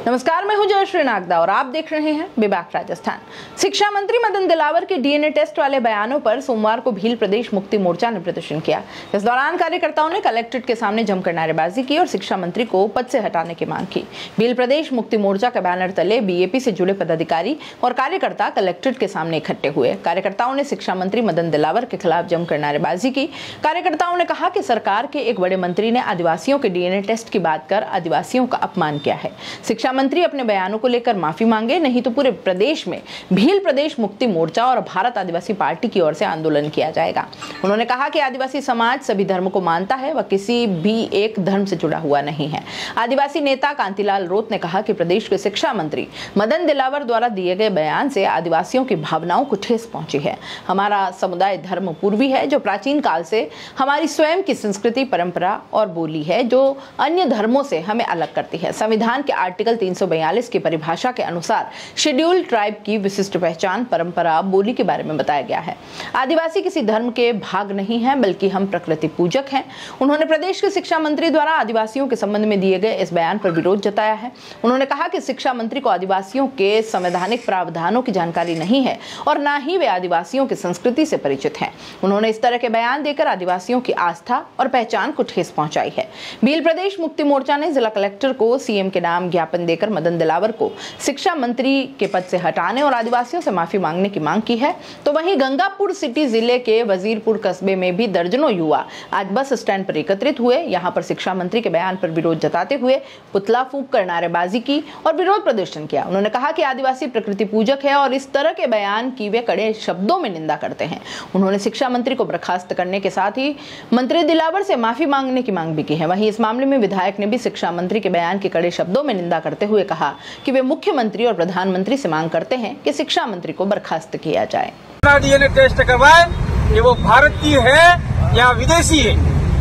नमस्कार, मैं हूं जयश्री नागदा और आप देख रहे हैं बेबाक राजस्थान। शिक्षा मंत्री मदन दिलावर के डीएनए टेस्ट वाले बयानों पर सोमवार को भील प्रदेश मुक्ति मोर्चा ने प्रदर्शन किया। इस दौरान कार्यकर्ताओं ने कलेक्ट्रेट के सामने जमकर नारेबाजी की और शिक्षा मंत्री को पद से हटाने की मांग की। भील प्रदेश मुक्ति मोर्चा के बैनर तले बीएपी से जुड़े पदाधिकारी और कार्यकर्ता कलेक्ट्रेट के सामने इकट्ठे हुए। कार्यकर्ताओं ने शिक्षा मंत्री मदन दिलावर के खिलाफ जमकर नारेबाजी की। कार्यकर्ताओं ने कहा कि सरकार के एक बड़े मंत्री ने आदिवासियों के डीएनए टेस्ट की बात कर आदिवासियों का अपमान किया है। शिक्षा मंत्री अपने बयानों को लेकर माफी मांगे, नहीं तो पूरे प्रदेश में भील प्रदेश मुक्ति मोर्चा और भारत आदिवासी पार्टी की ओर से आंदोलन किया जाएगा। उन्होंने कहा कि आदिवासी समाज सभी धर्म को मानता है, वह किसी भी एक धर्म से जुड़ा हुआ नहीं है। आदिवासी नेता कांतिलाल रोत ने कहा कि प्रदेश के शिक्षा मंत्री मदन दिलावर द्वारा दिए गए बयान से आदिवासियों की भावनाओं को ठेस पहुंची है। हमारा समुदाय धर्म पूर्वी है, जो प्राचीन काल से हमारी स्वयं की संस्कृति, परंपरा और बोली है, जो अन्य धर्मों से हमें अलग करती है। संविधान के आर्टिकल 342 की परिभाषा के अनुसार शेड्यूल्ड ट्राइब की विशिष्ट पहचान, परंपरा, बोली के बारे में बताया गया है। आदिवासी किसी धर्म के भाग नहीं है, बल्कि हम प्रकृति पूजक हैं। उन्होंने प्रदेश के शिक्षा मंत्री द्वारा आदिवासियों के संबंध में दिए गए इस बयान पर विरोध जताया है। उन्होंने कहा कि शिक्षा मंत्री को आदिवासियों के संवैधानिक प्रावधानों की जानकारी नहीं है और न ही वे आदिवासियों की संस्कृति से परिचित हैं। उन्होंने इस तरह के बयान देकर आदिवासियों की आस्था और पहचान को ठेस पहुंचाई है। भील प्रदेश मुक्ति मोर्चा ने जिला कलेक्टर को सीएम के नाम ज्ञापन देकर मदन दिलावर को शिक्षा मंत्री के पद से हटाने और आदिवासियों से माफी मांगने की मांग की है। तो वहीं गंगापुर सिटी जिले के वजीरपुर कस्बे में भी दर्जनों युवा आज बस स्टैंड पर एकत्रित हुए। यहां पर शिक्षा मंत्री के बयान पर विरोध जताते हुए पुतला फूंक कर नारेबाजी की और विरोध प्रदर्शन किया। उन्होंने कहा कि आदिवासी प्रकृति पूजक है और इस तरह के बयान की वे कड़े शब्दों में निंदा करते हैं। उन्होंने शिक्षा मंत्री को बर्खास्त करने के साथ ही मंत्री दिलावर से माफी मांगने की मांग भी की है। वहीं इस मामले में विधायक ने भी शिक्षा मंत्री के बयान की कड़े शब्दों में निंदा करते हुए कहा कि वे मुख्यमंत्री और प्रधानमंत्री से मांग करते हैं कि शिक्षा मंत्री को बर्खास्त किया जाए। डीएनए टेस्ट करवाए कि वो भारत की है या विदेशी है।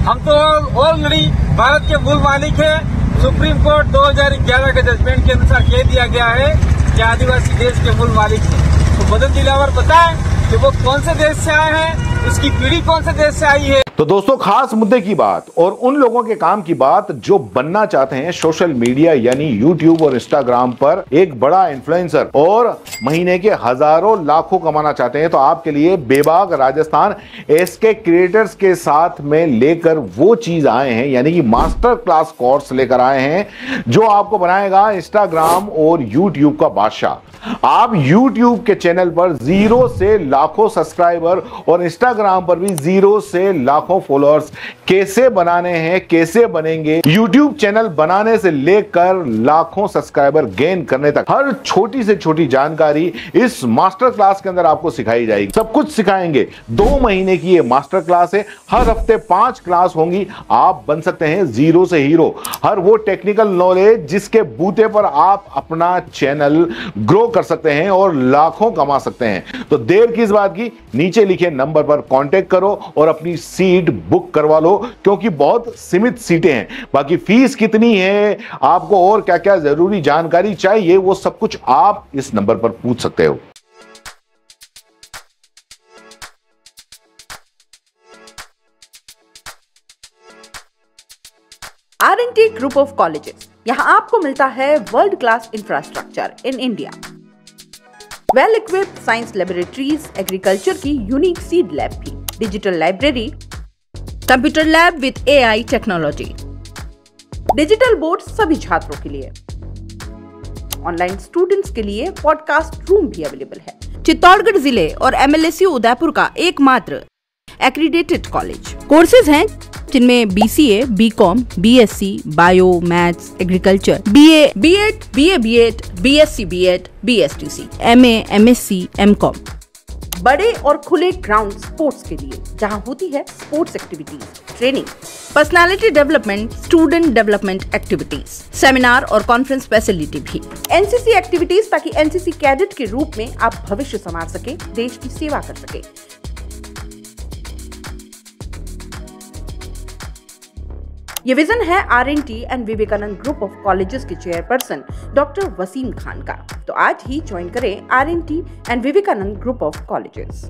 हम तो ऑलरेडी भारत के मूल मालिक है। सुप्रीम कोर्ट 2011 के जजमेंट के अनुसार कह दिया गया है कि आदिवासी देश के मूल मालिक है। तो मदन दिलावर बताए कि वो कौन से देश से आए हैं, उसकी पीढ़ी कौन से देश से आई है। तो दोस्तों, खास मुद्दे की बात और उन लोगों के काम की बात जो बनना चाहते हैं सोशल मीडिया यानी यूट्यूब और इंस्टाग्राम पर एक बड़ा इन्फ्लुएंसर और महीने के हजारों लाखों कमाना चाहते हैं, तो आपके लिए बेबाक राजस्थान इसके क्रिएटर्स के साथ में लेकर वो चीज आए हैं, यानी कि मास्टर क्लास कोर्स लेकर आए हैं जो आपको बनाएगा इंस्टाग्राम और यूट्यूब का बादशाह। आप यूट्यूब के चैनल पर 0 से लाखों सब्सक्राइबर और इंस्टाग्राम पर भी 0 से लाखों फॉलोअर्स कैसे बनाने हैं, कैसे बनेंगे, यूट्यूब चैनल बनाने से लेकर लाखों सब्सक्राइबर गेन करने तक हर छोटी से छोटी जानकारी इस मास्टर क्लास के अंदर आपको सिखाई जाएगी। सब कुछ सिखाएंगे। 2 महीने की ये मास्टर क्लास है। हर हफ्ते 5 क्लास होंगी। आप बन सकते हैं 0 से हीरो। हर वो टेक्निकल नॉलेज जिसके बूते पर आप अपना चैनल ग्रो कर सकते हैं और लाखों कमा सकते हैं। तो देर किस बात की, नीचे लिखे नंबर पर कांटेक्ट करो और अपनी सीट बुक करवा लो, क्योंकि बहुत सीमित सीटें हैं। बाकी फीस कितनी है, आपको और क्या क्या जरूरी जानकारी चाहिए, वो सब कुछ आप इस नंबर पर पूछ सकते हो। R&T ग्रुप ऑफ कॉलेजेस, यहां आपको मिलता है world class infrastructure in India, well equipped science laboratories, agriculture की यूनिक सीड लैब भी, digital library, computer lab with AI technology, digital board सभी छात्रों के लिए, ऑनलाइन स्टूडेंट्स के लिए पॉडकास्ट रूम भी अवेलेबल है। चित्तौड़गढ़ जिले और MLSU उदयपुर का एकमात्र एक्रीडेटेड कॉलेज। कोर्सेज हैं जिनमें BCA, BCom, BSc, bio, maths, agriculture, BA, B.Ed, BA, B.Ed, BSc, B.Ed, BSTC, MA, MSc, MCom। बड़े और खुले ग्राउंड स्पोर्ट्स के लिए, जहां होती है sports activities, training, personality development, student development activities, seminar और कॉन्फ्रेंस फैसिलिटी भी, NCC एक्टिविटीज, ताकि NCC कैडेट के रूप में आप भविष्य संवार सके, देश की सेवा कर सके। ये विजन है R&T and Vivekanand group of colleges के चेयरपर्सन डॉक्टर वसीम खान का। तो आज ही ज्वाइन करें R&T and Vivekanand group of colleges.